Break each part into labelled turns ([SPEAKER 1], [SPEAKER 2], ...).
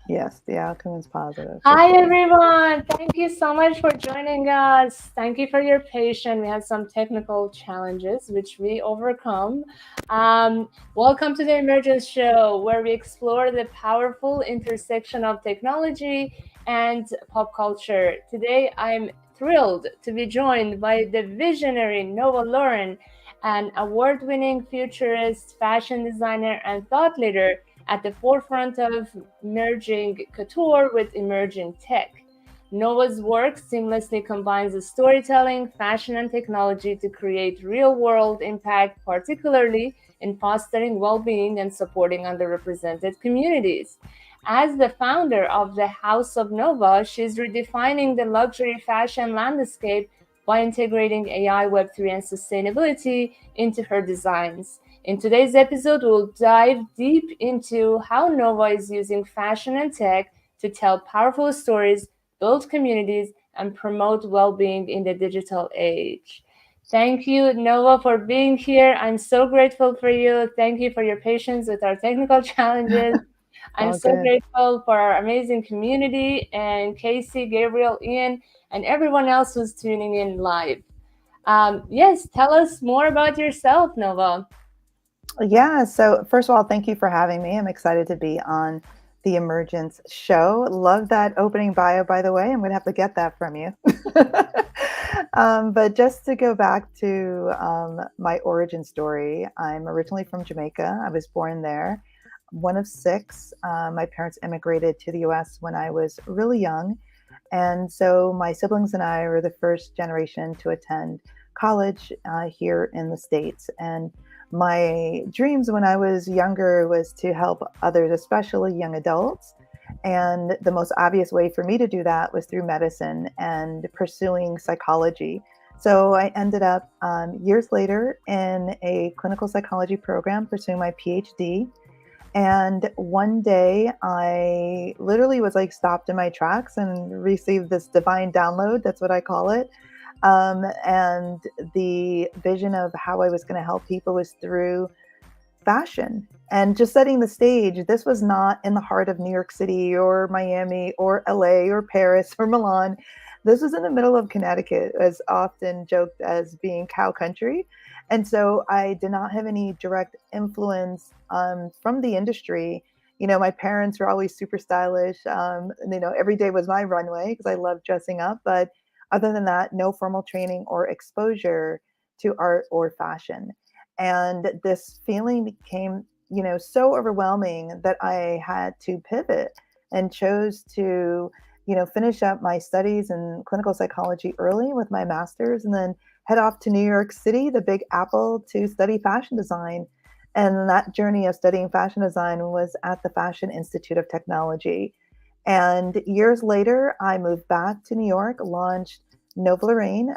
[SPEAKER 1] Yes, the outcome is positive for
[SPEAKER 2] Hi,
[SPEAKER 1] sure.
[SPEAKER 2] everyone. Thank you so much for joining us. Thank you for your patience. We had some technical challenges, which we overcome. Welcome to the Immergence Show, where we explore the powerful intersection of technology and pop culture. Today, I'm thrilled to be joined by the visionary Nova Lorraine, an award winning futurist, fashion designer, and thought leader at the forefront of merging couture with emerging tech. Nova's work seamlessly combines the storytelling, fashion, and technology to create real world impact, particularly in fostering well being and supporting underrepresented communities. As the founder of the House of Nova, she's redefining the luxury fashion landscape by integrating AI, Web3, and sustainability into her designs. In today's episode, we'll dive deep into how Nova is using fashion and tech to tell powerful stories, build communities, and promote well being in the digital age. Thank you, Nova, for being here. I'm so grateful for you. Thank you for your patience with our technical challenges. I'm
[SPEAKER 1] All
[SPEAKER 2] so
[SPEAKER 1] good.
[SPEAKER 2] grateful for our amazing community and Casey, Gabriel, Ian, and everyone else who's tuning in live. Yes, tell us more about yourself, Nova.
[SPEAKER 1] Yeah, so first of all, thank you for having me. I'm excited to be on the Emergence Show. Love that opening bio, by the way. I'm going to have to get that from you. But just to go back to my origin story, I'm originally from Jamaica. I was born there, one of six. My parents immigrated to the US when I was really young. And so my siblings and I were the first generation to attend college here in the States. And my dreams when I was younger was to help others, especially young adults. And the most obvious way for me to do that was through medicine and pursuing psychology. So I ended up years later in a clinical psychology program pursuing my PhD. And one day I literally was like stopped in my tracks and received this divine download. That's what I call it. And the vision of how I was going to help people was through fashion. And just setting the stage, this was not in the heart of New York City or Miami or LA or Paris or Milan. This was in the middle of Connecticut, as often joked as being cow country. And so I did not have any direct influence from the industry. You know, my parents were always super stylish. And, you know, every day was my runway because I love dressing up. But other than that, no formal training or exposure to art or fashion. And this feeling became, you know, so overwhelming that I had to pivot and chose to, you know, finish up my studies in clinical psychology early with my master's and then head off to New York City, the Big Apple, to study fashion design. And that journey of studying fashion design was at the Fashion Institute of Technology. And years later, I moved back to New York, launched Nova Lorraine,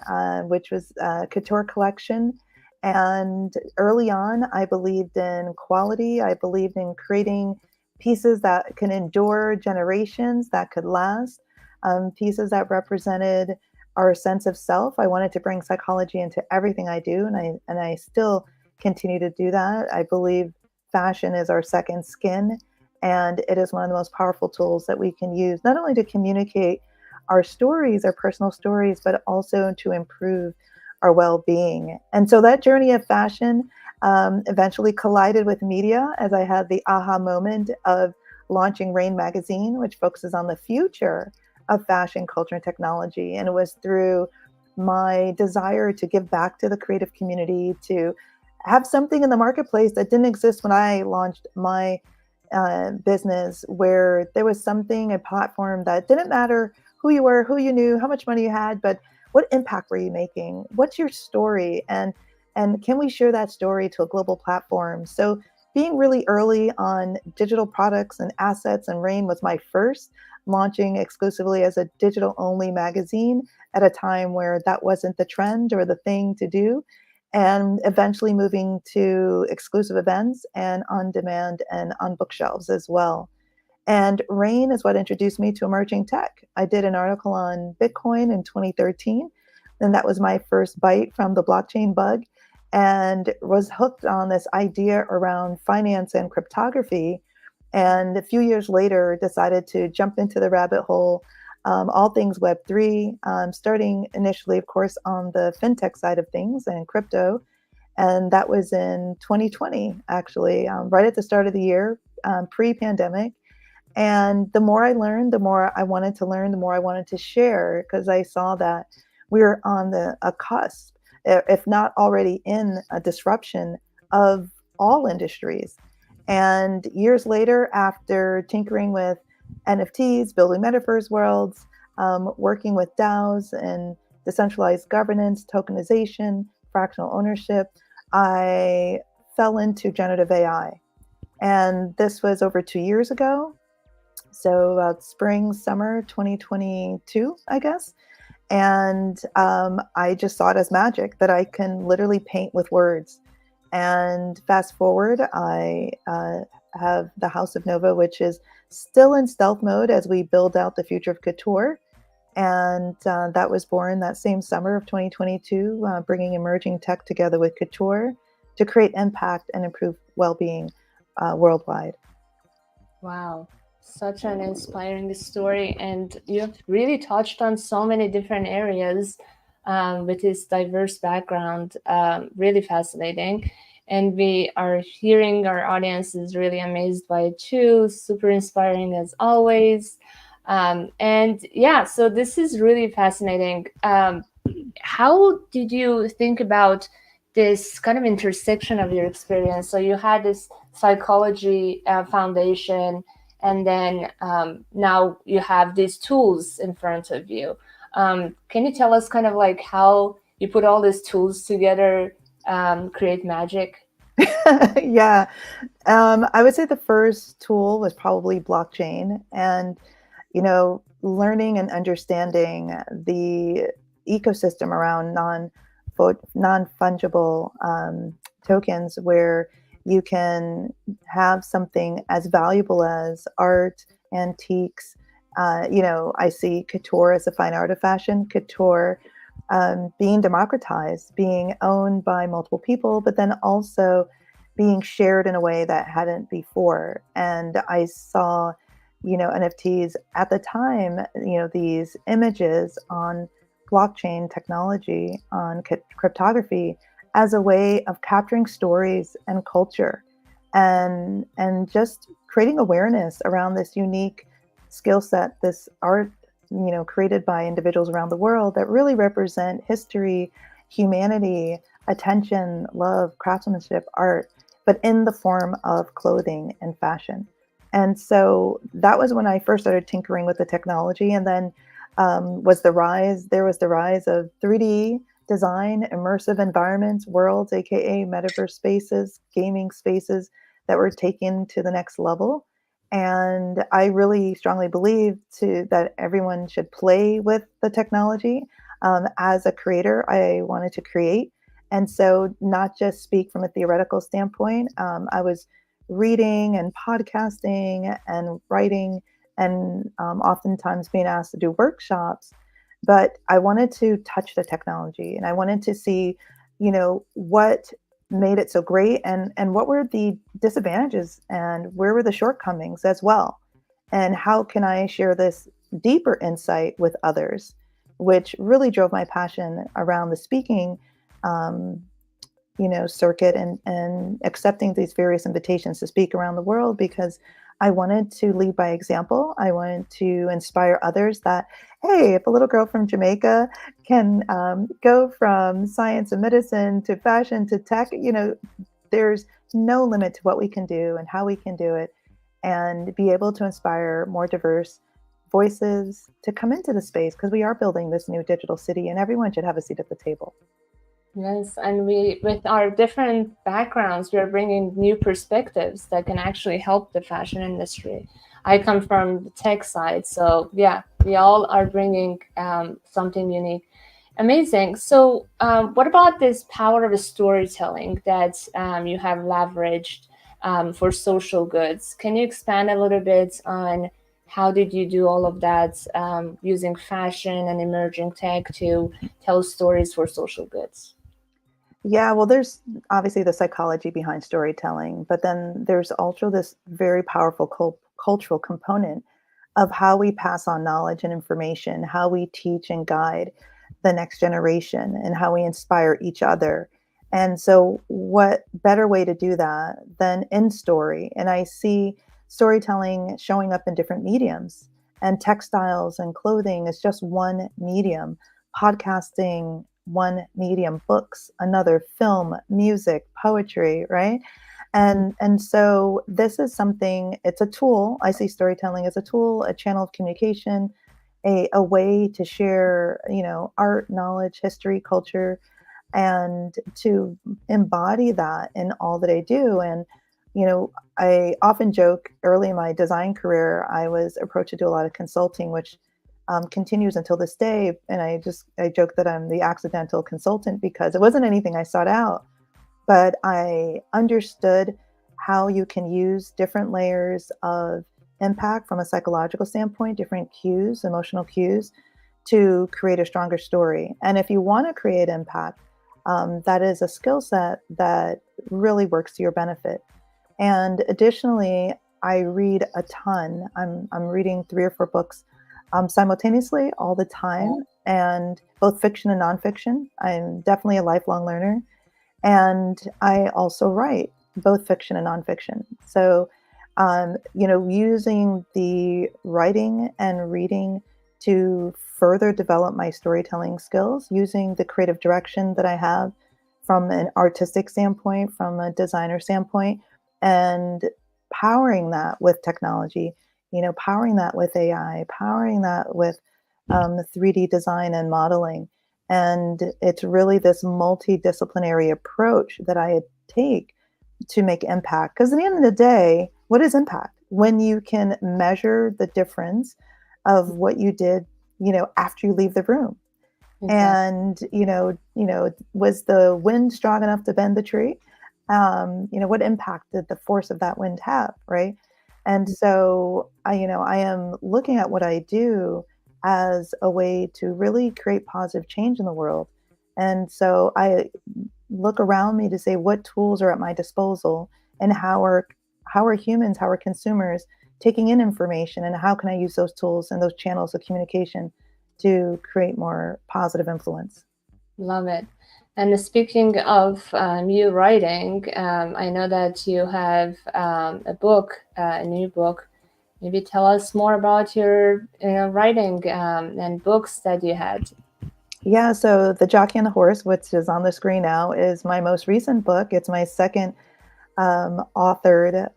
[SPEAKER 1] which was a couture collection. And early on, I believed in quality. I believed in creating pieces that can endure generations, that could last, pieces that represented our sense of self. I wanted to bring psychology into everything I do, and I still continue to do that. I believe fashion is our second skin, and it is one of the most powerful tools that we can use, not only to communicate our stories, our personal stories, but also to improve our well-being. And so that journey of fashion eventually collided with media as I had the aha moment of launching Rain magazine, which focuses on the future of fashion, culture, and technology. And it was through my desire to give back to the creative community, to have something in the marketplace that didn't exist when I launched my business, where there was something, a platform that didn't matter who you were, who you knew, how much money you had, but what impact were you making? What's your story? And can we share that story to a global platform? So being really early on digital products and assets, and Rain was my first, launching exclusively as a digital only magazine at a time where that wasn't the trend or the thing to do, and eventually moving to exclusive events and on demand and on bookshelves as well. And Rain is what introduced me to emerging tech. I did an article on Bitcoin in 2013, and that was my first bite from the blockchain bug, and was hooked on this idea around finance and cryptography. And a few years later, decided to jump into the rabbit hole, all things Web3, starting initially, of course, on the fintech side of things and crypto. And that was in 2020, actually, right at the start of the year, pre-pandemic. And the more I learned, the more I wanted to learn, the more I wanted to share, because I saw that we were on a cusp, if not already in a disruption of all industries. And years later, after tinkering with NFTs, building metaverse worlds, working with DAOs and decentralized governance, tokenization, fractional ownership, I fell into generative AI. And this was over 2 years ago. So about spring, summer 2022, I guess. And I just saw it as magic that I can literally paint with words. And fast forward, I have the House of Nova, which is still in stealth mode as we build out the future of Couture. And that was born that same summer of 2022, bringing emerging tech together with Couture to create impact and improve well-being worldwide.
[SPEAKER 2] Wow, such an inspiring story. And you've really touched on so many different areas with his diverse background. Really fascinating. And we are hearing our audience is really amazed by it too. Super inspiring as always. And yeah, so this is really fascinating. How did you think about this kind of intersection of your experience? So you had this psychology foundation, and then now you have these tools in front of you. Can you tell us kind of like how you put all these tools together, create magic?
[SPEAKER 1] Yeah. I would say the first tool was probably blockchain, and learning and understanding the ecosystem around non-fungible tokens, where you can have something as valuable as art, antiques. I see couture as a fine art of fashion. Couture being democratized, being owned by multiple people, but then also being shared in a way that hadn't before. And I saw, NFTs at the time, these images on blockchain technology, on cryptography, as a way of capturing stories and culture, and just creating awareness around this unique skill set, this art, created by individuals around the world that really represent history, humanity, attention, love, craftsmanship, art, but in the form of clothing and fashion. And so that was when I first started tinkering with the technology. And then there was the rise of 3D design, immersive environments, worlds, aka metaverse spaces, gaming spaces that were taken to the next level. And I really strongly believe that everyone should play with the technology. As a creator, I wanted to create. And so, not just speak from a theoretical standpoint, I was reading and podcasting and writing, and oftentimes being asked to do workshops. But I wanted to touch the technology, and I wanted to see, what made it so great, and what were the disadvantages, and where were the shortcomings as well, and how can I share this deeper insight with others, which really drove my passion around the speaking um, circuit, and accepting these various invitations to speak around the world, because I wanted to lead by example. I wanted to inspire others that, hey, if a little girl from Jamaica can go from science and medicine to fashion to tech, there's no limit to what we can do and how we can do it, and be able to inspire more diverse voices to come into the space, because we are building this new digital city and everyone should have a seat at the table.
[SPEAKER 2] Yes, and we, with our different backgrounds, we are bringing new perspectives that can actually help the fashion industry. I come from the tech side, so yeah, we all are bringing something unique. Amazing. So, what about this power of storytelling that you have leveraged for social goods? Can you expand a little bit on how did you do all of that using fashion and emerging tech to tell stories for social goods?
[SPEAKER 1] Yeah, well, there's obviously the psychology behind storytelling, but then there's also this very powerful cultural component of how we pass on knowledge and information, how we teach and guide the next generation, and how we inspire each other. And so, what better way to do that than in story? And I see storytelling showing up in different mediums, and textiles and clothing is just one medium, podcasting, one medium, books, another, film, music, poetry, right? And so this is something, it's a tool. I see storytelling as a tool, a channel of communication, a way to share, art, knowledge, history, culture, and to embody that in all that I do. And, I often joke early in my design career, I was approached to do a lot of consulting, which continues until this day. And I joke that I'm the accidental consultant because it wasn't anything I sought out, but I understood how you can use different layers of impact from a psychological standpoint, different cues, emotional cues, to create a stronger story. And if you want to create impact, that is a skill set that really works to your benefit. And additionally, I read a ton. I'm reading 3 or 4 books simultaneously all the time, and both fiction and nonfiction. I'm definitely a lifelong learner. And I also write both fiction and nonfiction. So, using the writing and reading to further develop my storytelling skills, using the creative direction that I have from an artistic standpoint, from a designer standpoint, and powering that with technology, powering that with AI, powering that with 3D design and modeling. And it's really this multidisciplinary approach that I take to make impact. Because at the end of the day, what is impact? When you can measure the difference of what you did, after you leave the room.
[SPEAKER 2] Exactly.
[SPEAKER 1] And, was the wind strong enough to bend the tree? What impact did the force of that wind have, right? And so I am looking at what I do as a way to really create positive change in the world. And so I look around me to say what tools are at my disposal, and how are humans, how are consumers taking in information, and how can I use those tools and those channels of communication to create more positive influence.
[SPEAKER 2] Love it. And speaking of you writing, I know that you have a book, a new book. Maybe tell us more about your writing and books that you had.
[SPEAKER 1] Yeah, so The Jockey and the Horse, which is on the screen now, is my most recent book. It's my second authored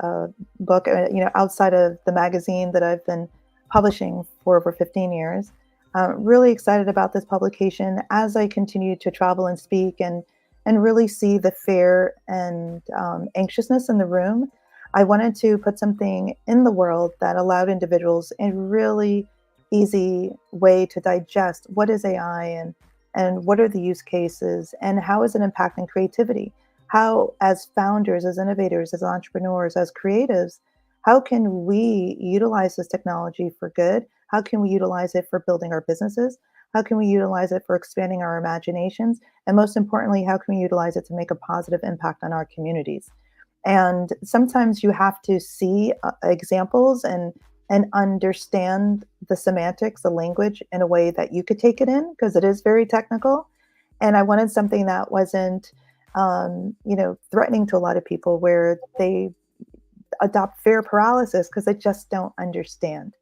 [SPEAKER 1] book, outside of the magazine that I've been publishing for over 15 years. Really excited about this publication as I continue to travel and speak, and really see the fear and anxiousness in the room. I wanted to put something in the world that allowed individuals a really easy way to digest what is AI, and what are the use cases, and how is it impacting creativity. How, as founders, as innovators, as entrepreneurs, as creatives, how can we utilize this technology for good? How can we utilize it for building our businesses? How can we utilize it for expanding our imaginations? And most importantly, how can we utilize it to make a positive impact on our communities? And sometimes you have to see examples, and understand the semantics, the language, in a way that you could take it in, because it is very technical. And I wanted something that wasn't threatening to a lot of people, where they adopt fear paralysis because they just don't understand.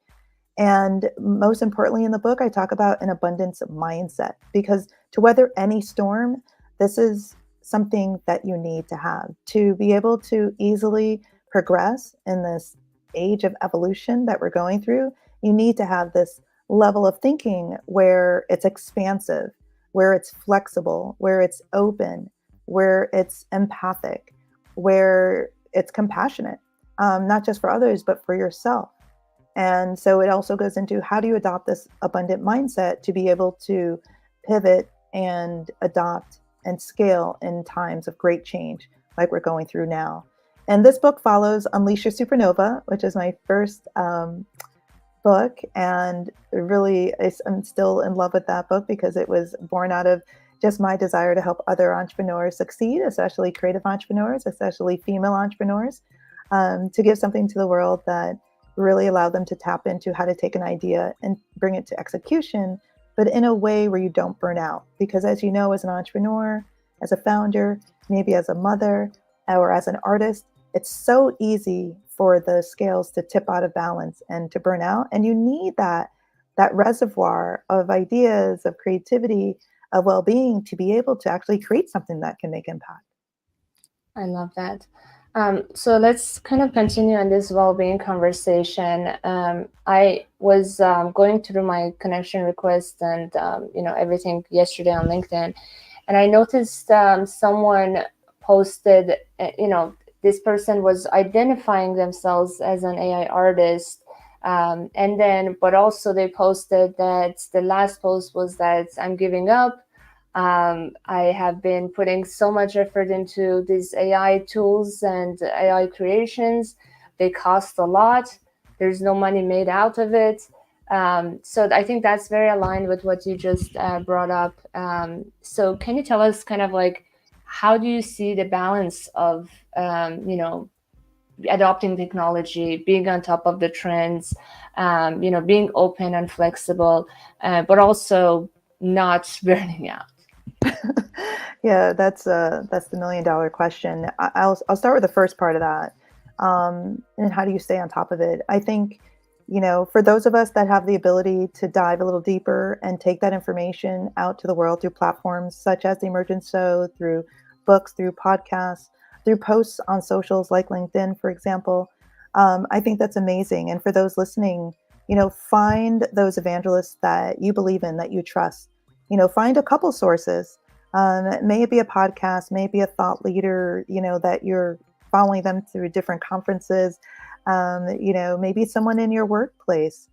[SPEAKER 1] And most importantly, in the book, I talk about an abundance mindset, because to weather any storm, this is something that you need to have to be able to easily progress in this age of evolution that we're going through. You need to have this level of thinking where it's expansive, where it's flexible, where it's open, where it's empathic, where it's compassionate, not just for others, but for yourself. And so it also goes into, how do you adopt this abundant mindset to be able to pivot and adopt and scale in times of great change like we're going through now. And this book follows Unleash Your Supernova, which is my first book. And really, I'm still in love with that book, because it was born out of just my desire to help other entrepreneurs succeed, especially creative entrepreneurs, especially female entrepreneurs, to give something to the world that really allow them to tap into how to take an idea and bring it to execution, but in a way where you don't burn out. Because as you know, as an entrepreneur, as a founder, maybe as a mother, or as an artist, it's so easy for the scales to tip out of balance and to burn out. And you need that reservoir of ideas, of creativity, of well-being to be able to actually create something that can make impact.
[SPEAKER 2] I love that. So let's kind of continue on this well-being conversation. I was going through my connection request and everything yesterday on LinkedIn, and I noticed someone posted, this person was identifying themselves as an AI artist. But also they posted that the last post was that I'm giving up. I have been putting so much effort into these AI tools and AI creations. They cost a lot. There's no money made out of it. So I think that's very aligned with what you just brought up. So can you tell us kind of like, how do you see the balance of, adopting technology, being on top of the trends, being open and flexible, but also not burning out?
[SPEAKER 1] Yeah, that's the $1 million question. I'll start with the first part of that. And how do you stay on top of it? I think, for those of us that have the ability to dive a little deeper and take that information out to the world through platforms such as the Immergence Show, through books, through podcasts, through posts on socials like LinkedIn, for example, I think that's amazing. And for those listening, find those evangelists that you believe in, that you trust. Find a couple sources. Maybe a podcast, maybe a thought leader, that you're following them through different conferences. Maybe someone in your workplace.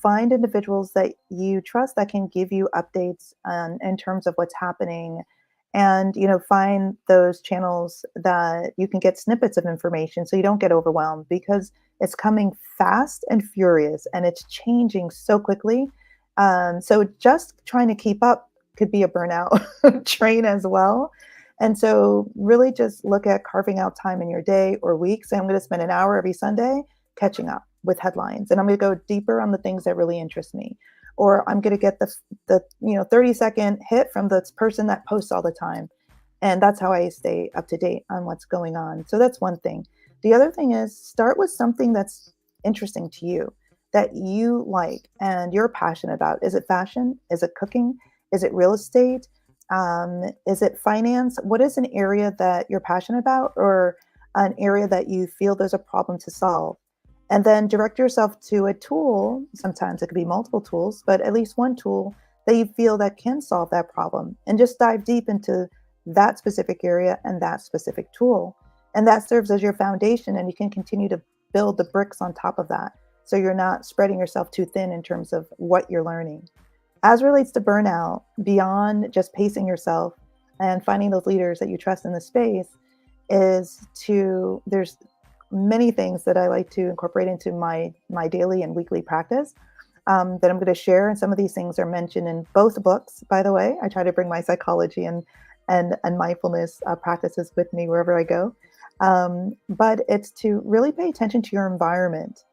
[SPEAKER 1] Find individuals that you trust that can give you updates in terms of what's happening. And, find those channels that you can get snippets of information so you don't get overwhelmed, because it's coming fast and furious and it's changing so quickly. So just trying to keep up could be a burnout train as well. And so really just look at carving out time in your day or week. Say, I'm going to spend an hour every Sunday catching up with headlines, and I'm going to go deeper on the things that really interest me. Or I'm going to get the 30-second hit from this person that posts all the time. And that's how I stay up to date on what's going on. So that's one thing. The other thing is, start with something that's interesting to you, that you like and you're passionate about. Is it fashion? Is it cooking? Is it real estate? Is it finance? What is an area that you're passionate about, or an area that you feel there's a problem to solve? And then direct yourself to a tool. Sometimes it could be multiple tools, but at least one tool that you feel that can solve that problem, and just dive deep into that specific area and that specific tool. And that serves as your foundation, and you can continue to build the bricks on top of that. So you're not spreading yourself too thin in terms of what you're learning. As relates to burnout, beyond just pacing yourself and finding those leaders that you trust in the space, there's many things that I like to incorporate into my daily and weekly practice that I'm going to share. And some of these things are mentioned in both books, by the way. I try to bring my psychology and mindfulness practices with me wherever I go. But it's to really pay attention to your environment.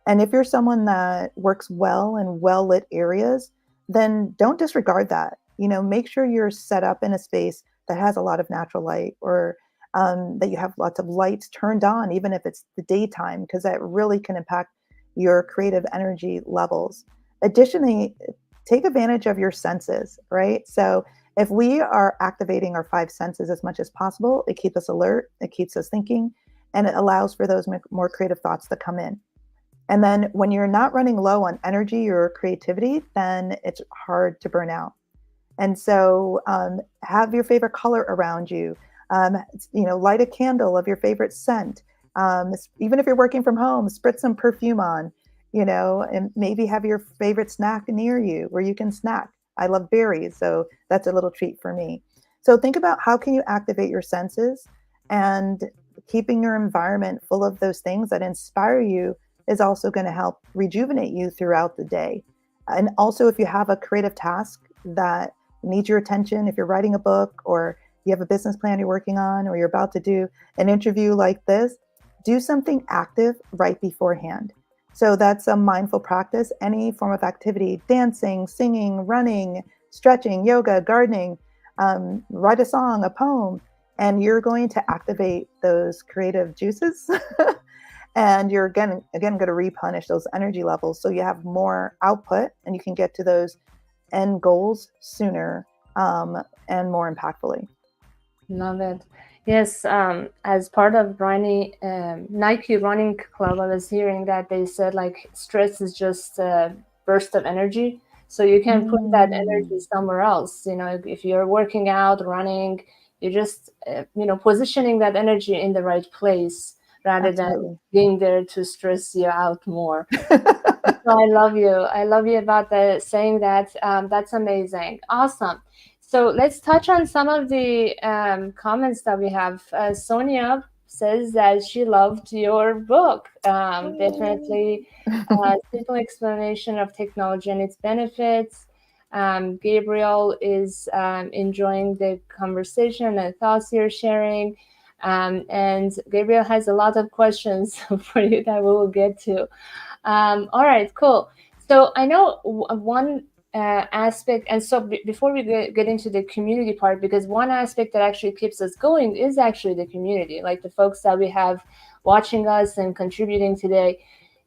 [SPEAKER 1] And if you're someone that works well in well-lit areas, then don't disregard that. Make sure you're set up in a space that has a lot of natural light, or that you have lots of lights turned on, even if it's the daytime, because that really can impact your creative energy levels. Additionally, take advantage of your senses, right? So if we are activating our 5 senses as much as possible, it keeps us alert, it keeps us thinking, and it allows for those more creative thoughts to come in. And then when you're not running low on energy or creativity, then it's hard to burn out. And so have your favorite color around you. Light a candle of your favorite scent. Even if you're working from home, spritz some perfume on, and maybe have your favorite snack near you where you can snack. I love berries, so that's a little treat for me. So think about, how can you activate your senses, and keeping your environment full of those things that inspire you is also going to help rejuvenate you throughout the day. And also, if you have a creative task that needs your attention, if you're writing a book or you have a business plan you're working on, or you're about to do an interview like this, do something active right beforehand. So that's a mindful practice, any form of activity, dancing, singing, running, stretching, yoga, gardening, write a song, a poem, and you're going to activate those creative juices. And you're again going to replenish those energy levels so you have more output and you can get to those end goals sooner, and more impactfully.
[SPEAKER 2] Love it. Yes, as part of Nike Running Club, I was hearing that they said like stress is just a burst of energy. So you can put that energy somewhere else. If you're working out, running, you're just, positioning that energy in the right place rather
[SPEAKER 1] Absolutely.
[SPEAKER 2] than being there to stress you out more. So I love you. I love you about saying that. That's amazing. Awesome. So let's touch on some of the comments that we have. Sonia says that she loved your book. Definitely simple explanation of technology and its benefits. Gabriel is enjoying the conversation and thoughts you're sharing. And Gabriel has a lot of questions for you that we will get to. All right, cool. So I know one aspect, and so before we get into the community part, because one aspect that actually keeps us going is actually the community, like the folks that we have watching us and contributing today.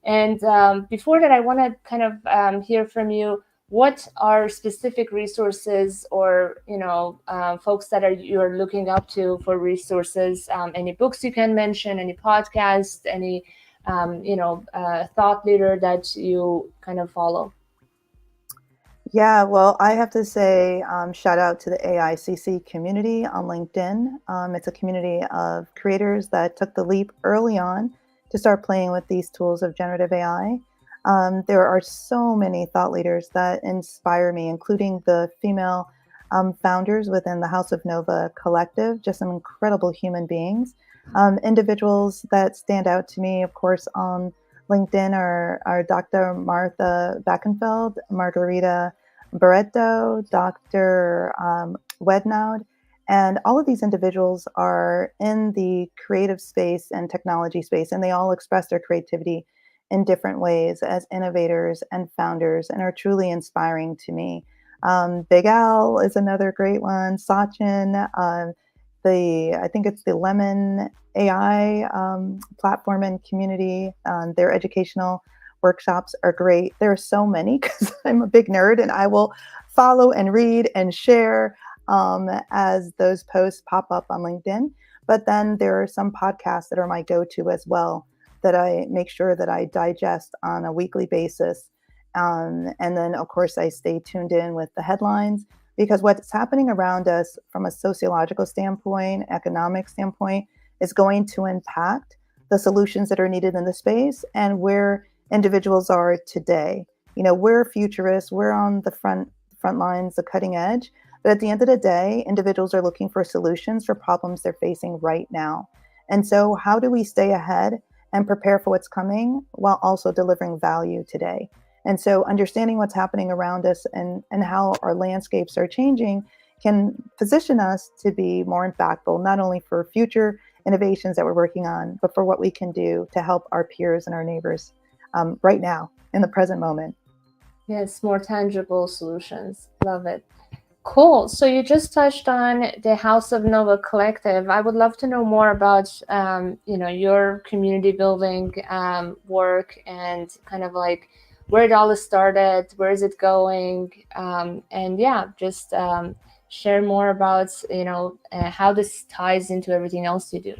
[SPEAKER 2] And before that, I want to kind of hear from you. What are specific resources or folks that you're looking up to for resources? Any books you can mention? Any podcasts? Any thought leader that you kind of follow?
[SPEAKER 1] Yeah, well, I have to say, shout out to the AICC community on LinkedIn. It's a community of creators that took the leap early on to start playing with these tools of generative AI. There are so many thought leaders that inspire me, including the female founders within the House of Nova collective, just some incredible human beings. Individuals that stand out to me, of course, on LinkedIn are Dr. Martha Beckenfeld, Margarita Barreto, Dr. Wednaud, and all of these individuals are in the creative space and technology space, and they all express their creativity in different ways as innovators and founders and are truly inspiring to me. Big Al is another great one. Sachin, I think it's the Lemon AI platform and community. Their educational workshops are great. There are so many because I'm a big nerd and I will follow and read and share as those posts pop up on LinkedIn. But then there are some podcasts that are my go-to as well that I make sure that I digest on a weekly basis. And then, of course, I stay tuned in with the headlines because what's happening around us from a sociological standpoint, economic standpoint, is going to impact the solutions that are needed in the space and where individuals are today. We're futurists, we're on the front lines, the cutting edge, but at the end of the day, individuals are looking for solutions for problems they're facing right now. And so how do we stay ahead and prepare for what's coming while also delivering value today? And so understanding what's happening around us and how our landscapes are changing can position us to be more impactful, not only for future innovations that we're working on, but for what we can do to help our peers and our neighbors right now in the present moment.
[SPEAKER 2] Yes, more tangible solutions. Love it. Cool. So you just touched on the House of Nova Collective. I would love to know more about, your community building work and kind of like where it all started, where is it going, and yeah, just share more about how this ties into everything else you do.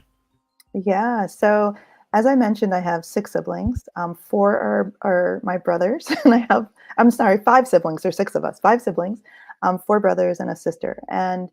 [SPEAKER 1] Yeah. So as I mentioned, I have 6 siblings. 4 are my brothers, and I'm sorry, 5 siblings. There's 6 of us, 5 siblings, 4 brothers and a sister. And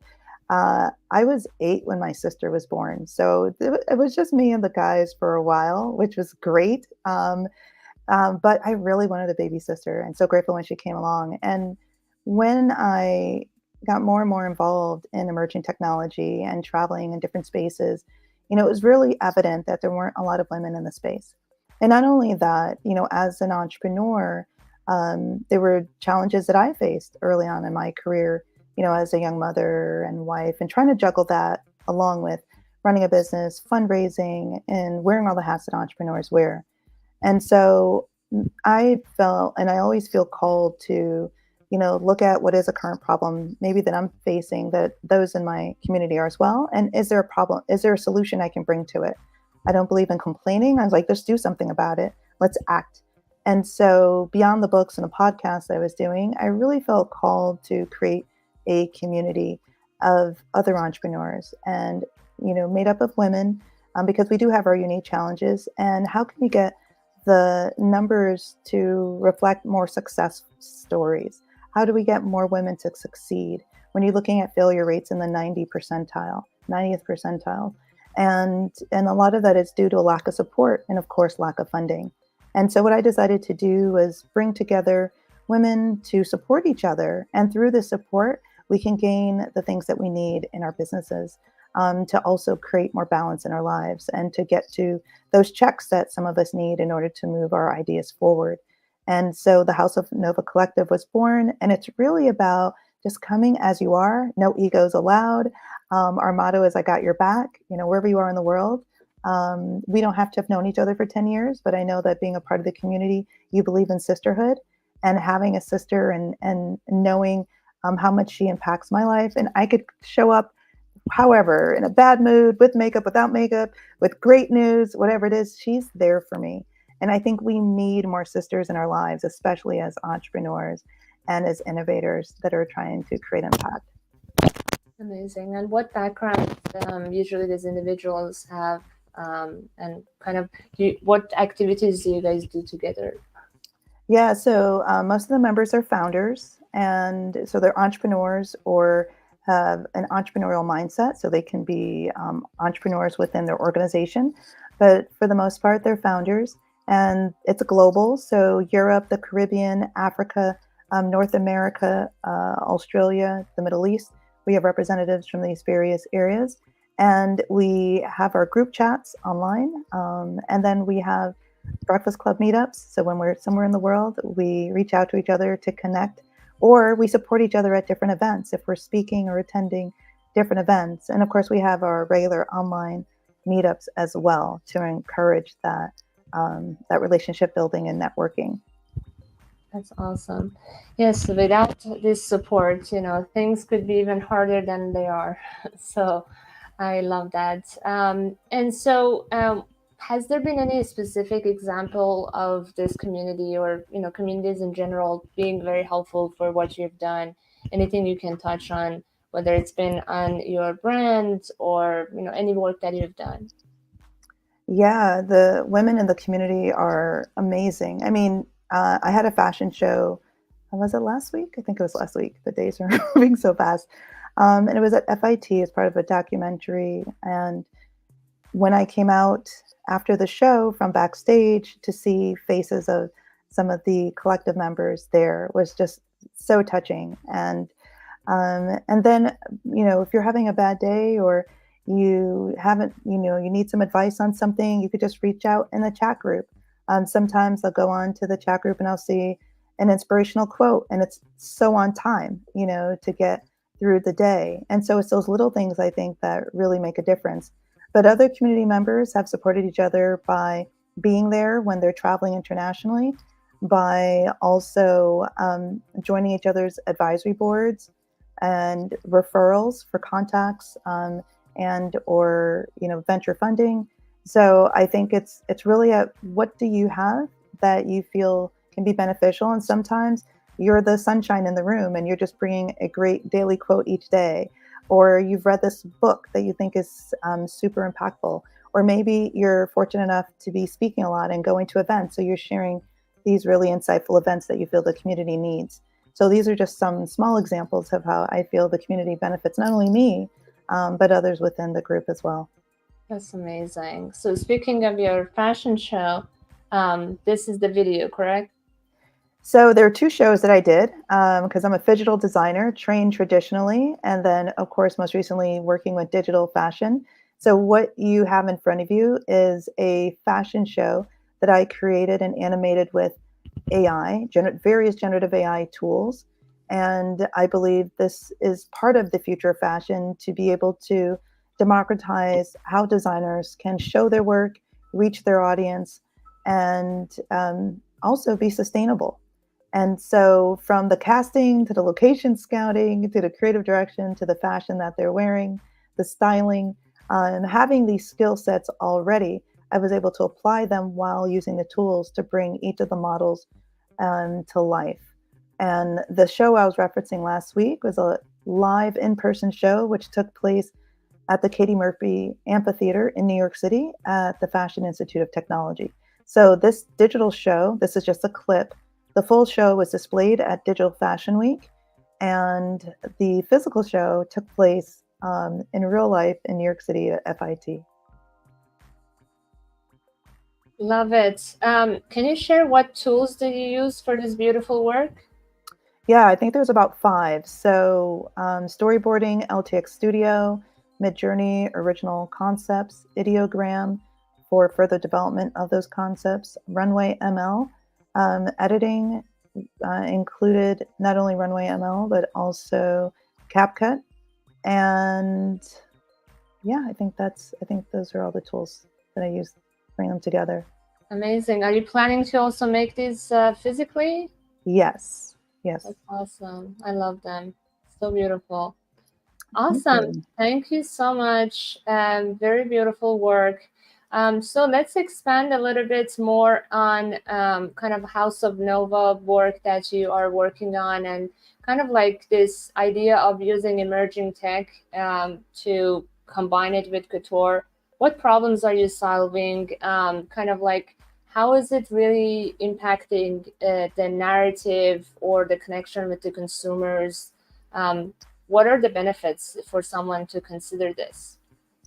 [SPEAKER 1] I was 8 when my sister was born. So it was just me and the guys for a while, which was great. But I really wanted a baby sister, and so grateful when she came along. And when I got more and more involved in emerging technology and traveling in different spaces, it was really evident that there weren't a lot of women in the space. And not only that, as an entrepreneur, there were challenges that I faced early on in my career as a young mother and wife, and trying to juggle that along with running a business, fundraising, and wearing all the hats that entrepreneurs wear. And so I felt, and I always feel called to, look at what is a current problem, maybe that I'm facing, that those in my community are as well. And is there a problem? Is there a solution I can bring to it? I don't believe in complaining. I was like, let's do something about it. Let's act. And so, beyond the books and the podcast I was doing, I really felt called to create a community of other entrepreneurs and, made up of women, because we do have our unique challenges. And how can we get the numbers to reflect more success stories? How do we get more women to succeed when you're looking at failure rates in the 90th percentile? And a lot of that is due to a lack of support and, of course, lack of funding. And so what I decided to do was bring together women to support each other. And through this support, we can gain the things that we need in our businesses, to also create more balance in our lives and to get to those checks that some of us need in order to move our ideas forward. And so the House of Nova Collective was born, and it's really about just coming as you are, no egos allowed. Our motto is, I got your back, wherever you are in the world. We don't have to have known each other for 10 years, but I know that being a part of the community, you believe in sisterhood and having a sister, and knowing how much she impacts my life. And I could show up however, in a bad mood, with makeup, without makeup, with great news, whatever it is, she's there for me. And I think we need more sisters in our lives, especially as entrepreneurs and as innovators that are trying to create impact.
[SPEAKER 2] Amazing. And what background usually these individuals have, and kind of what activities do you guys do together?
[SPEAKER 1] Yeah, so most of the members are founders, and so they're entrepreneurs or have an entrepreneurial mindset, so they can be entrepreneurs within their organization. But for the most part, they're founders, and it's global. So Europe, the Caribbean, Africa, North America, Australia, the Middle East. We have representatives from these various areas, and we have our group chats online, and then we have Breakfast Club meetups. So when we're somewhere in the world, we reach out to each other to connect, or we support each other at different events if we're speaking or attending different events. And of course, we have our regular online meetups as well to encourage that relationship building and networking.
[SPEAKER 2] That's awesome. Yes, without this support, things could be even harder than they are. So I love that. And so, has there been any specific example of this community, or communities in general, being very helpful for what you've done? Anything you can touch on, whether it's been on your brand or any work that you've done?
[SPEAKER 1] Yeah, the women in the community are amazing. I mean, I had a fashion show. Was it last week? I think it was last week. The days are moving so fast. And it was at FIT as part of a documentary. And when I came out after the show from backstage, to see faces of some of the collective members there was just so touching. And then, if you're having a bad day, or you haven't, you need some advice on something, you could just reach out in the chat group. Sometimes I'll go on to the chat group and I'll see an inspirational quote, and it's so on time, to get through the day. And so it's those little things, I think, that really make a difference. But other community members have supported each other by being there when they're traveling internationally, by also joining each other's advisory boards and referrals for contacts, and or venture funding. So I think it's really a, what do you have that you feel can be beneficial? And sometimes you're the sunshine in the room, and you're just bringing a great daily quote each day, or you've read this book that you think is super impactful, or maybe you're fortunate enough to be speaking a lot and going to events, so you're sharing these really insightful events that you feel the community needs. So these are just some small examples of how I feel the community benefits not only me, but others within the group as well.
[SPEAKER 2] That's amazing. So speaking of your fashion show, this is the video, correct?
[SPEAKER 1] So there are two shows that I did, because I'm a digital designer trained traditionally, and then of course most recently working with digital fashion. So what you have in front of you is a fashion show that I created and animated with AI, various generative AI tools. And I believe this is part of the future of fashion, to be able to democratize how designers can show their work, reach their audience, and also be sustainable. And so, from the casting to the location scouting to the creative direction to the fashion that they're wearing, the styling, and having these skill sets already, I was able to apply them while using the tools to bring each of the models to life. And the show I was referencing last week was a live in person show, which took place at the Katie Murphy Amphitheater in New York City at the Fashion Institute of Technology. So, this digital show, this is just a clip. The full show was displayed at Digital Fashion Week, and the physical show took place in real life in New York City at FIT.
[SPEAKER 2] Love it. Can you share what tools did you use for this beautiful work?
[SPEAKER 1] Yeah, I think there's about 5. So, storyboarding, LTX Studio, Midjourney, original concepts, ideogram for further development of those concepts, Runway ML, editing included not only Runway ML but also CapCut, and yeah, I think those are all the tools that I use to bring them together.
[SPEAKER 2] Amazing. Are you planning to also make these physically?
[SPEAKER 1] Yes. Yes.
[SPEAKER 2] That's awesome. I love them. So beautiful. Awesome. Thank you so much. Very beautiful work. So let's expand a little bit more on kind of House of Nova work that you are working on, and kind of like this idea of using emerging tech to combine it with couture. What problems are you solving? Kind of like, how is it really impacting the narrative or the connection with the consumers? What are the benefits for someone to consider this?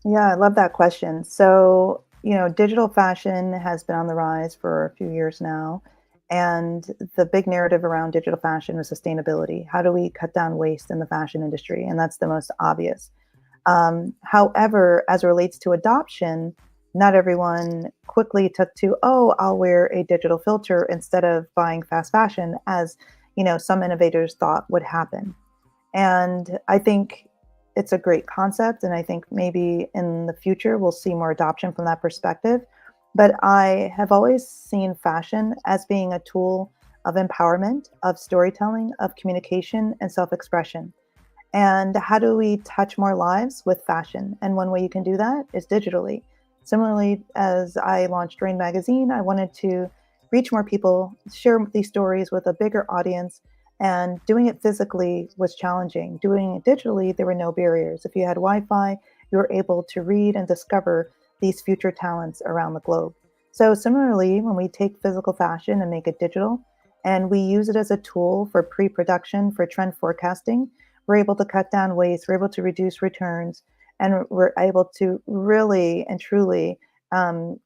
[SPEAKER 1] Yeah, I love that question. So, digital fashion has been on the rise for a few years now. And the big narrative around digital fashion is sustainability. How do we cut down waste in the fashion industry? And that's the most obvious. However, as it relates to adoption, not everyone quickly took to, oh, I'll wear a digital filter instead of buying fast fashion, as some innovators thought would happen. And I think it's a great concept. And I think maybe in the future, we'll see more adoption from that perspective. But I have always seen fashion as being a tool of empowerment, of storytelling, of communication, and self expression. And how do we touch more lives with fashion? And one way you can do that is digitally. Similarly, as I launched Rain Magazine, I wanted to reach more people, share these stories with a bigger audience. And doing it physically was challenging. Doing it digitally, there were no barriers. If you had Wi Fi, you were able to read and discover these future talents around the globe. So, similarly, when we take physical fashion and make it digital, and we use it as a tool for pre production, for trend forecasting, we're able to cut down waste, we're able to reduce returns, and we're able to really and truly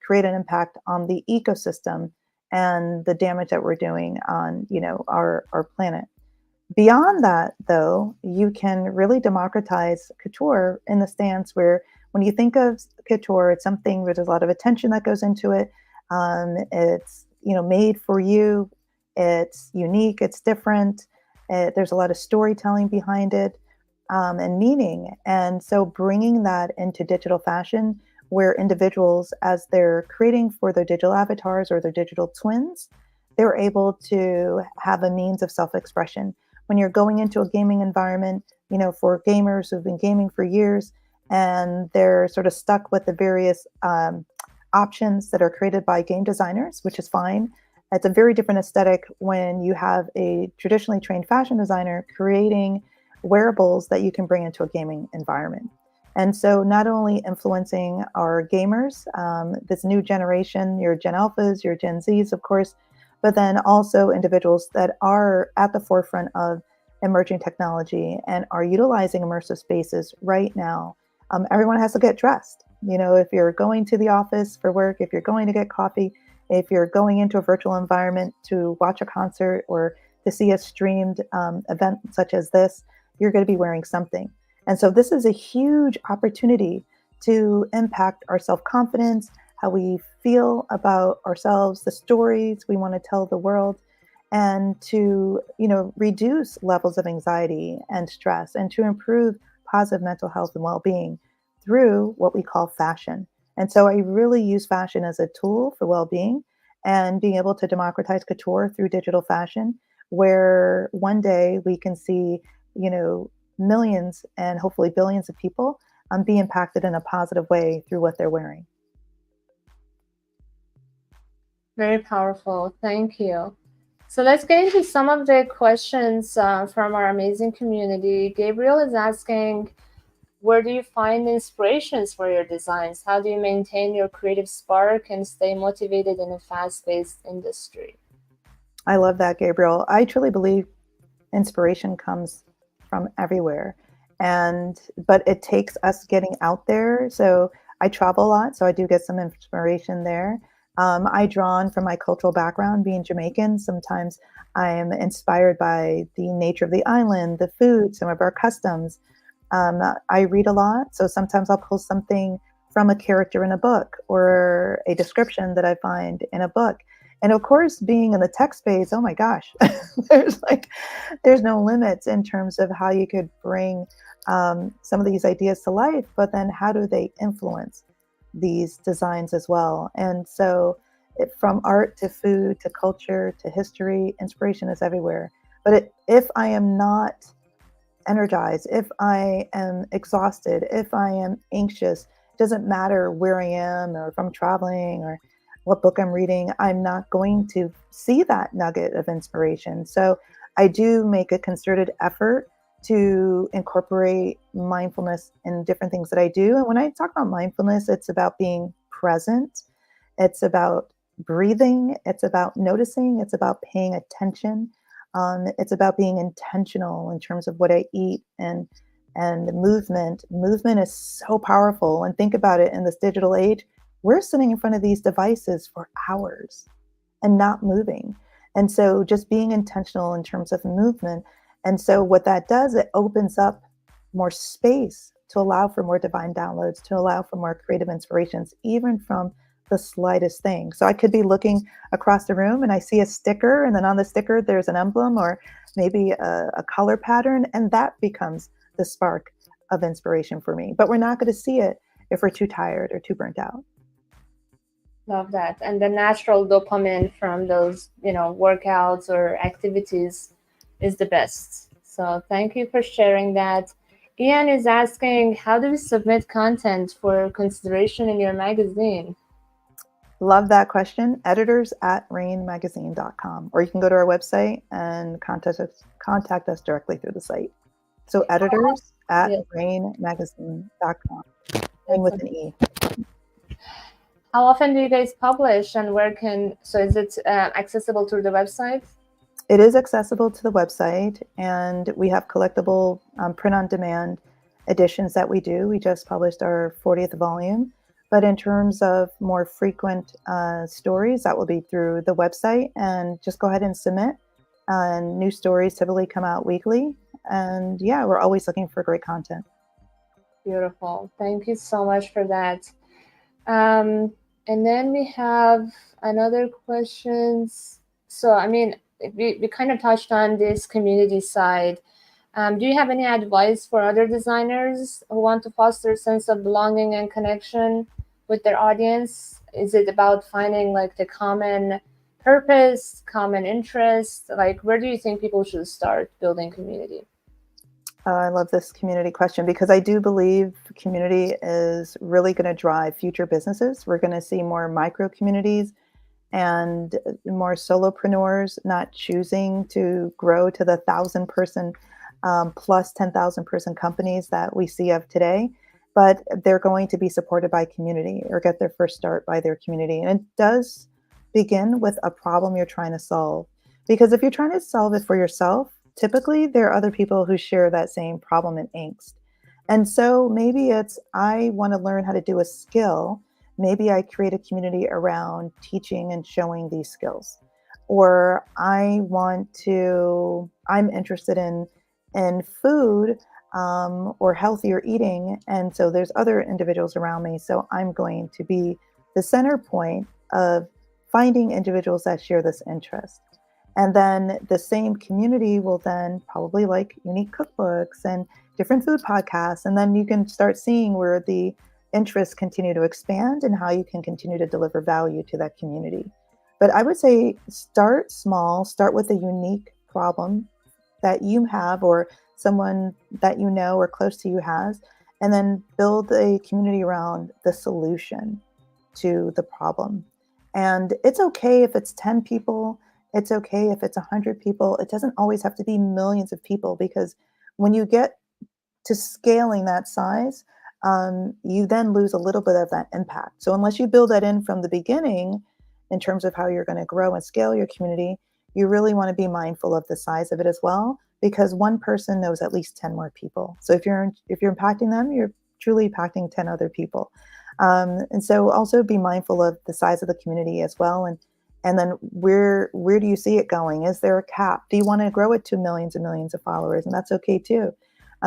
[SPEAKER 1] create an impact on the ecosystem and the damage that we're doing on our planet. Beyond that, though, you can really democratize couture in the stance where, when you think of couture, it's something where there's a lot of attention that goes into it. It's made for you. It's unique. It's different. There's a lot of storytelling behind it, and meaning. And so, bringing that into digital fashion, where individuals, as they're creating for their digital avatars or their digital twins, they're able to have a means of self-expression. When you're going into a gaming environment, for gamers who've been gaming for years and they're sort of stuck with the various options that are created by game designers, which is fine. It's a very different aesthetic when you have a traditionally trained fashion designer creating wearables that you can bring into a gaming environment. And so, not only influencing our gamers, this new generation, your Gen Alphas, your Gen Zs, of course, but then also individuals that are at the forefront of emerging technology and are utilizing immersive spaces right now. Everyone has to get dressed. If you're going to the office for work, if you're going to get coffee, if you're going into a virtual environment to watch a concert or to see a streamed event such as this, you're going to be wearing something. And so this is a huge opportunity to impact our self-confidence, how we feel about ourselves, the stories we want to tell the world. and to, reduce levels of anxiety and stress and to improve positive mental health and well-being through what we call fashion. And so I really use fashion as a tool for well-being and being able to democratize couture through digital fashion, where one day we can see, you know, millions and hopefully billions of people be impacted in a positive way through what they're wearing.
[SPEAKER 2] Very powerful. Thank you. So let's get into some of the questions from our amazing community. Gabriel is asking, where do you find inspirations for your designs? How do you maintain your creative spark and stay motivated in a fast-paced industry?
[SPEAKER 1] I love that, Gabriel. I truly believe inspiration comes from everywhere. But it takes us getting out there. So I travel a lot, so I do get some inspiration there. I draw on from my cultural background, being Jamaican. Sometimes I am inspired by the nature of the island, the food, some of our customs. I read a lot, so sometimes I'll pull something from a character in a book or a description that I find in a book. And of course, being in the tech space, oh my gosh, there's like there's no limits in terms of how you could bring some of these ideas to life, but then how do they influence these designs as well? And so, from art to food to culture to history, inspiration is everywhere. But if I am not energized, if I am exhausted, if I am anxious, it doesn't matter where I am or if I'm traveling or what book I'm reading, I'm not going to see that nugget of inspiration. So I do make a concerted effort to incorporate mindfulness in different things that I do. And when I talk about mindfulness, it's about being present, it's about breathing, it's about noticing, it's about paying attention. It's about being intentional in terms of what I eat and movement. Movement is so powerful. And think about it, in this digital age, we're sitting in front of these devices for hours and not moving. And so just being intentional in terms of movement. And so what that does, it opens up more space to allow for more divine downloads, to allow for more creative inspirations, even from the slightest thing. So I could be looking across the room and I see a sticker, and then on the sticker there's an emblem or maybe a color pattern, and that becomes the spark of inspiration for me. But we're not going to see it if we're too tired or too burnt out.
[SPEAKER 2] Love that. And the natural dopamine from those, workouts or activities is the best. So thank you for sharing that. Ian is asking, how do we submit content for consideration in your magazine?
[SPEAKER 1] Love that question. Editors@rainmagazine.com, or you can go to our website and contact us directly through the site. So editors@rainmagazine.com, Rain with an E.
[SPEAKER 2] How often do you guys publish, and so is it accessible through the website?
[SPEAKER 1] It is accessible to the website, and we have collectible print-on-demand editions that we do. We just published our 40th volume. But in terms of more frequent stories, that will be through the website, and just go ahead and submit. New stories typically come out weekly. And yeah, we're always looking for great content.
[SPEAKER 2] Beautiful. Thank you so much for that. And then we have another questions. So, we kind of touched on this community side. Do you have any advice for other designers who want to foster a sense of belonging and connection with their audience? Is it about finding like the common purpose, common interest? Like, where do you think people should start building community?
[SPEAKER 1] I love this community question, because I do believe community is really going to drive future businesses. We're going to see more micro communities and more solopreneurs not choosing to grow to the 1,000-person plus 10,000-person companies that we see of today, but they're going to be supported by community or get their first start by their community. And it does begin with a problem you're trying to solve, because if you're trying to solve it for yourself, typically there are other people who share that same problem and angst. And so maybe it's, I want to learn how to do a skill. Maybe I create a community around teaching and showing these skills. Or I'm interested in food or healthier eating. And so there's other individuals around me. So I'm going to be the center point of finding individuals that share this interest. And then the same community will then probably like unique cookbooks and different food podcasts. And then you can start seeing where the interests continue to expand and how you can continue to deliver value to that community. But I would say start small, start with a unique problem that you have or someone that you know or close to you has, and then build a community around the solution to the problem. And it's okay if it's 10 people, it's okay if it's 100 people. It doesn't always have to be millions of people, because when you get to scaling that size, you then lose a little bit of that impact. So unless you build that in from the beginning, in terms of how you're going to grow and scale your community, you really want to be mindful of the size of it as well, because one person knows at least 10 more people. So if you're impacting them, you're truly impacting 10 other people. And so also be mindful of the size of the community as well. And then where do you see it going? Is there a cap? Do you want to grow it to millions and millions of followers? And that's okay too.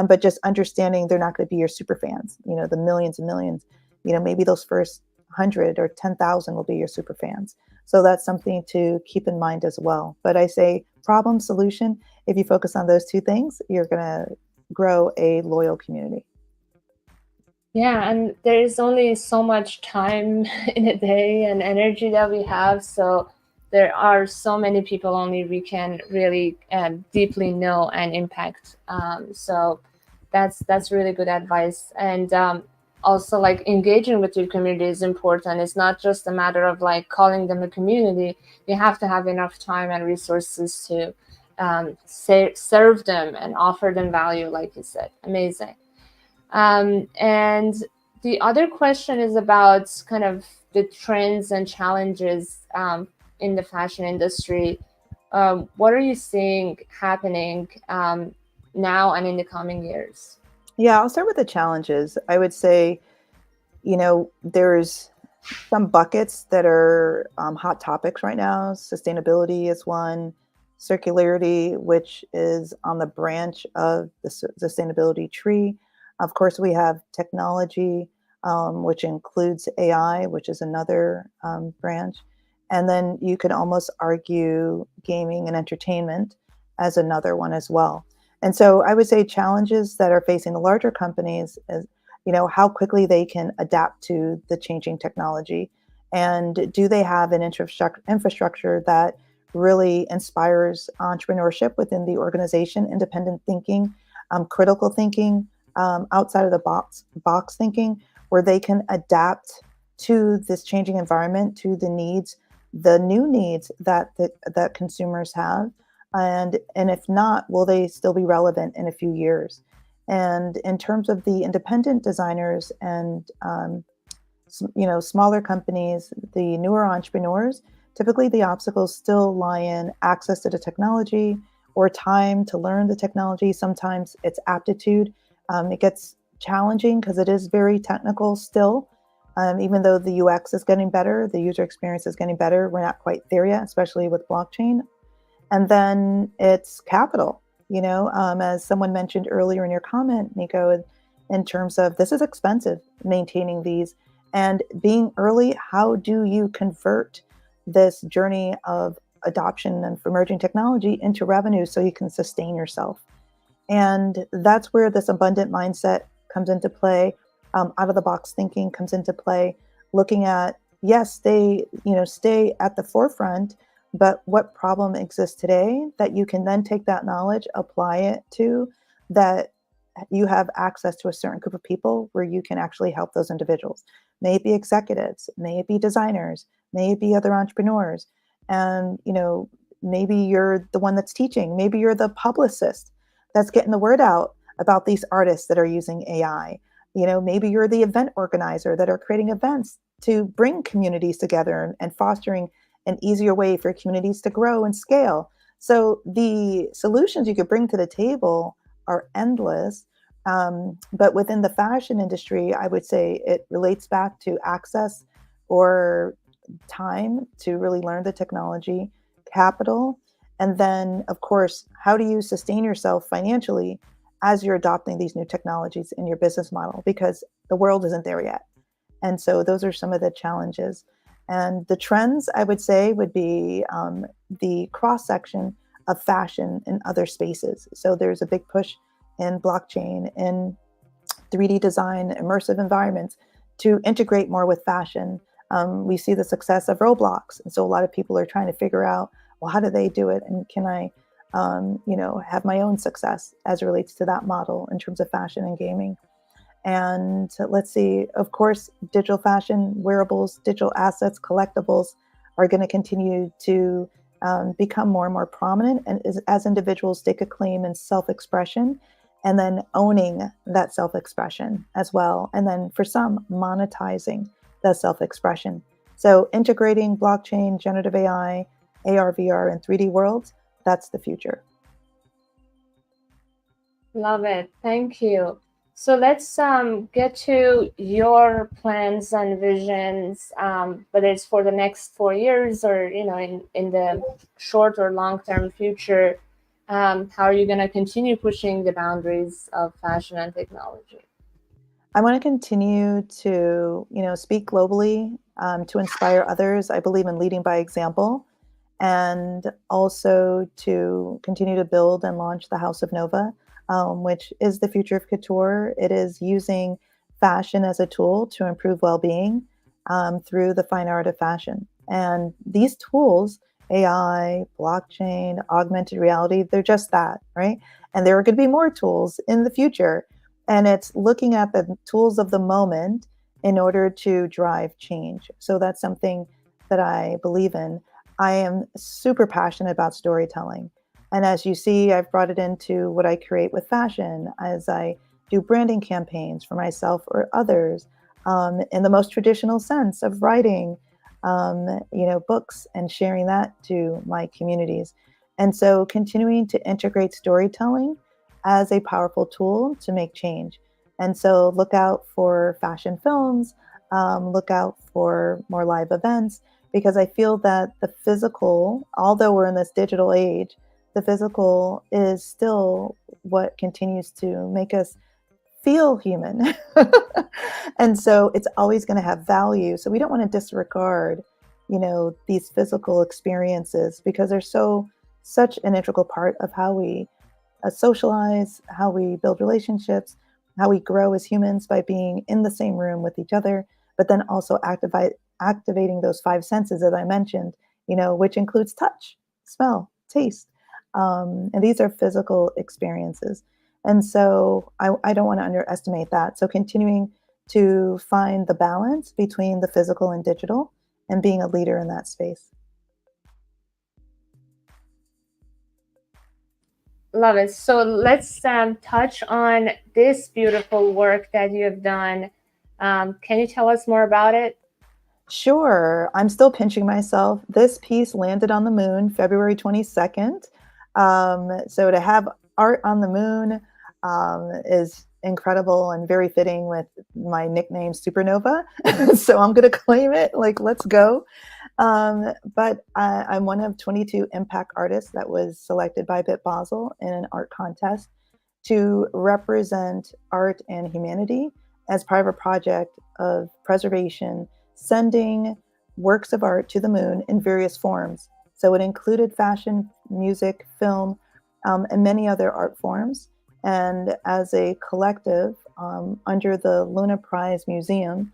[SPEAKER 1] But just understanding they're not going to be your super fans, the millions and millions, maybe those first 100 or 10,000 will be your super fans. So that's something to keep in mind as well. But I say problem solution, if you focus on those two things, you're going to grow a loyal community.
[SPEAKER 2] Yeah, and there is only so much time in a day and energy that we have. So there are so many people only we can really deeply know and impact. So that's really good advice. And also, like, engaging with your community is important. It's not just a matter of like calling them a community. You have to have enough time and resources to serve them and offer them value, like you said. Amazing. And the other question is about kind of the trends and challenges in the fashion industry. What are you seeing happening now and in the coming years?
[SPEAKER 1] Yeah, I'll start with the challenges. I would say, there's some buckets that are hot topics right now. Sustainability is one, circularity, which is on the branch of the sustainability tree. Of course, we have technology, which includes AI, which is another branch. And then you could almost argue gaming and entertainment as another one as well. And so I would say challenges that are facing the larger companies is, how quickly they can adapt to the changing technology. And do they have an infrastructure that really inspires entrepreneurship within the organization, independent thinking, critical thinking, outside of the box thinking, where they can adapt to this changing environment, to the needs, the new needs that consumers have, and if not, will they still be relevant in a few years? And in terms of the independent designers and smaller companies, the newer entrepreneurs, typically the obstacles still lie in access to the technology or time to learn the technology. Sometimes it's aptitude. It gets challenging because it is very technical still. Even though the UX is getting better, the user experience is getting better, we're not quite there yet, especially with blockchain. And then it's capital, as someone mentioned earlier in your comment, Nico, in terms of this is expensive maintaining these. And being early, how do you convert this journey of adoption and emerging technology into revenue so you can sustain yourself? And that's where this abundant mindset comes into play. Out of the box thinking comes into play. Looking at, yes, stay at the forefront, but what problem exists today that you can then take that knowledge, apply it to, that you have access to a certain group of people where you can actually help those individuals. May it be executives, may it be designers, may it be other entrepreneurs. And, maybe you're the one that's teaching, maybe you're the publicist that's getting the word out about these artists that are using AI. Maybe you're the event organizer that are creating events to bring communities together and fostering an easier way for communities to grow and scale. So the solutions you could bring to the table are endless. But within the fashion industry, I would say it relates back to access or time to really learn the technology, capital, and then, of course, how do you sustain yourself financially as you're adopting these new technologies in your business model? Because the world isn't there yet. And so those are some of the challenges. And the trends, I would say, would be the cross section of fashion in other spaces. So there's a big push in blockchain, in 3D design, immersive environments to integrate more with fashion. We see the success of Roblox, and so a lot of people are trying to figure out, well, how do they do it, and can I, have my own success as it relates to that model in terms of fashion and gaming. And let's see, of course, digital fashion, wearables, digital assets, collectibles are going to continue to become more and more prominent. And as individuals stake a claim in self expression and then owning that self expression as well. And then for some, monetizing that self expression. So integrating blockchain, generative AI, AR, VR, and 3D worlds, that's the future.
[SPEAKER 2] Love it. Thank you. So let's get to your plans and visions, whether it's for the next 4 years or in the short or long term future. How are you going to continue pushing the boundaries of fashion and technology?
[SPEAKER 1] I want to continue to, speak globally, to inspire others. I believe in leading by example, and also to continue to build and launch the House of Nova, which is the future of couture. It is using fashion as a tool to improve well-being through the fine art of fashion. And these tools, AI, blockchain, augmented reality, they're just that, right? And there are going to be more tools in the future. And it's looking at the tools of the moment in order to drive change. So that's something that I believe in. I am super passionate about storytelling. And as you see, I've brought it into what I create with fashion as I do branding campaigns for myself or others, in the most traditional sense of writing, books and sharing that to my communities. And so continuing to integrate storytelling as a powerful tool to make change. And so look out for fashion films, look out for more live events, because I feel that the physical, although we're in this digital age, the physical is still what continues to make us feel human. And so it's always going to have value. So we don't want to disregard, these physical experiences, because they're such an integral part of how we socialize, how we build relationships, how we grow as humans by being in the same room with each other, but then also activating those five senses that I mentioned, which includes touch, smell, taste. And these are physical experiences. And so I don't want to underestimate that. So continuing to find the balance between the physical and digital and being a leader in that space.
[SPEAKER 2] Love it. So let's touch on this beautiful work that you have done. Can you tell us more about it?
[SPEAKER 1] Sure. I'm still pinching myself. This piece landed on the moon February 22nd. So to have art on the moon is incredible and very fitting with my nickname Supernova. So I'm going to claim it, like, let's go. But I'm one of 22 impact artists that was selected by Bit Basel in an art contest to represent art and humanity as part of a project of preservation, sending works of art to the moon in various forms. So it included fashion, music, film, and many other art forms. And as a collective, under the Luna Prize Museum,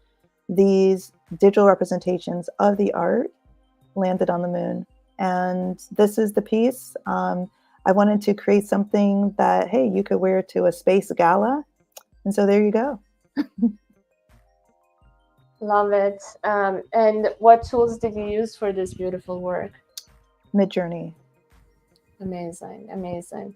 [SPEAKER 1] these digital representations of the art landed on the moon. And this is the piece. I wanted to create something that, hey, you could wear to a space gala. And so there you go.
[SPEAKER 2] Love it. And what tools did you use for this beautiful work?
[SPEAKER 1] Midjourney.
[SPEAKER 2] Amazing, amazing.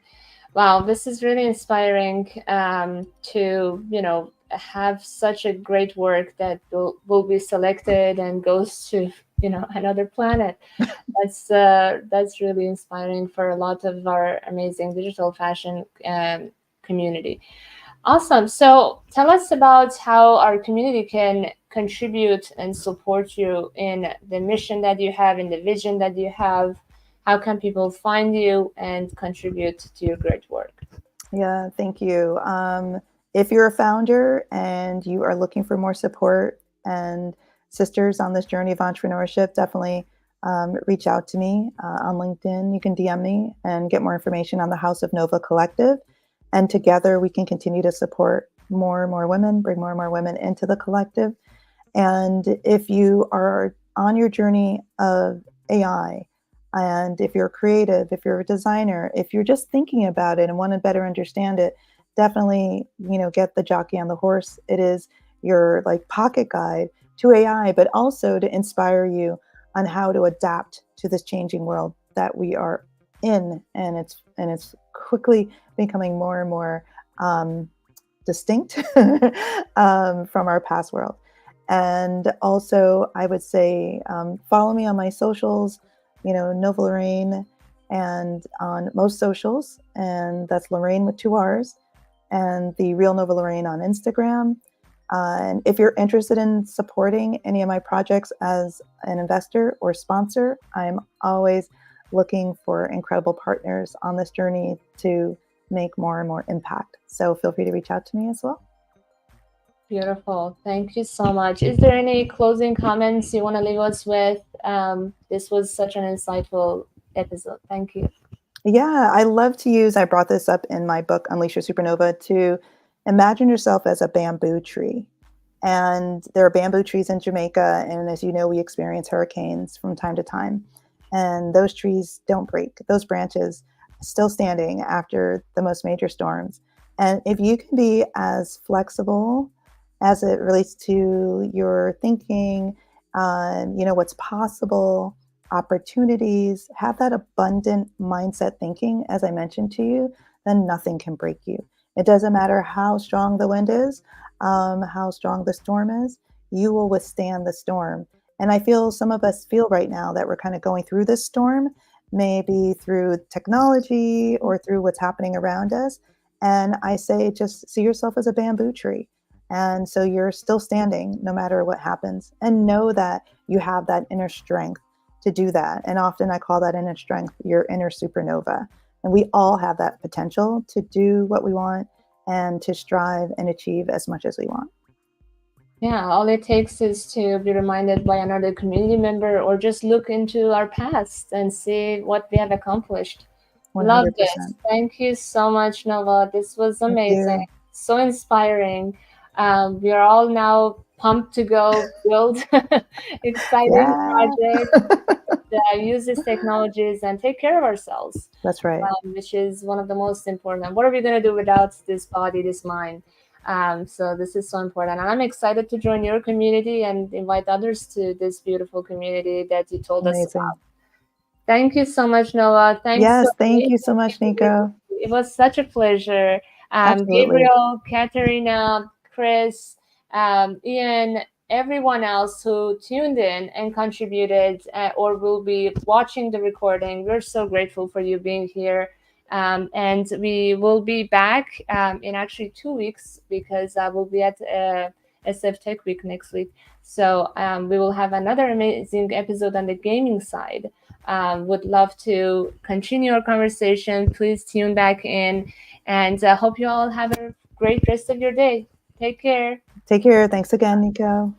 [SPEAKER 2] Wow, this is really inspiring to have such a great work that will be selected and goes to another planet. That's really inspiring for a lot of our amazing digital fashion community. Awesome. So tell us about how our community can contribute and support you in the mission that you have, in the vision that you have. How can people find you and contribute to your great work?
[SPEAKER 1] Yeah, thank you. If you're a founder and you are looking for more support and sisters on this journey of entrepreneurship, definitely reach out to me on LinkedIn. You can DM me and get more information on the House of Nova Collective. And together we can continue to support more and more women, bring more and more women into the collective. And if you are on your journey of AI, and if you're creative, if you're a designer, if you're just thinking about it and want to better understand it, definitely, get the jockey on the horse. It is your like pocket guide to AI, but also to inspire you on how to adapt to this changing world that we are in, and it's quickly becoming more and more distinct from our past world. And also, I would say follow me on my socials, Nova Lorraine, and on most socials, and that's Lorraine with 2 R's, and the Real Nova Lorraine on Instagram. And if you're interested in supporting any of my projects as an investor or sponsor, I'm always looking for incredible partners on this journey to make more and more impact. So feel free to reach out to me as well.
[SPEAKER 2] Beautiful. Thank you so much. Is there any closing comments you want to leave us with? This was such an insightful episode. Thank you.
[SPEAKER 1] Yeah, I love to use, I brought this up in my book, Unleash Your Supernova, to imagine yourself as a bamboo tree. And there are bamboo trees in Jamaica. And as you know, we experience hurricanes from time to time. And those trees don't break. Those branches still standing after the most major storms. And if you can be as flexible as it relates to your thinking, what's possible, opportunities, have that abundant mindset thinking, as I mentioned to you, then nothing can break you. It doesn't matter how strong the wind is, how strong the storm is, you will withstand the storm. And I feel some of us feel right now that we're kind of going through this storm, maybe through technology or through what's happening around us. And I say, just see yourself as a bamboo tree. And so you're still standing no matter what happens, and know that you have that inner strength to do that. And often I call that inner strength your inner supernova. And we all have that potential to do what we want and to strive and achieve as much as we want.
[SPEAKER 2] Yeah, all it takes is to be reminded by another community member or just look into our past and see what we have accomplished.
[SPEAKER 1] 100%.
[SPEAKER 2] Love this. Thank you so much, Nova. This was amazing. So inspiring. We are all now pumped to go build exciting projects, use these technologies, and take care of ourselves.
[SPEAKER 1] That's right.
[SPEAKER 2] Which is one of the most important. What are we going to do without this body, this mind? So this is so important. And I'm excited to join your community and invite others to this beautiful community that you told us about. Thank you so much, Nova.
[SPEAKER 1] Thank you so much, Nico.
[SPEAKER 2] It was such a pleasure. Gabriel, Katerina, Chris, Ian, everyone else who tuned in and contributed or will be watching the recording. We're so grateful for you being here. And we will be back in actually 2 weeks, because we'll be at SF Tech Week next week. So we will have another amazing episode on the gaming side. Would love to continue our conversation. Please tune back in, and hope you all have a great rest of your day. Take care.
[SPEAKER 1] Take care. Thanks again, Nico.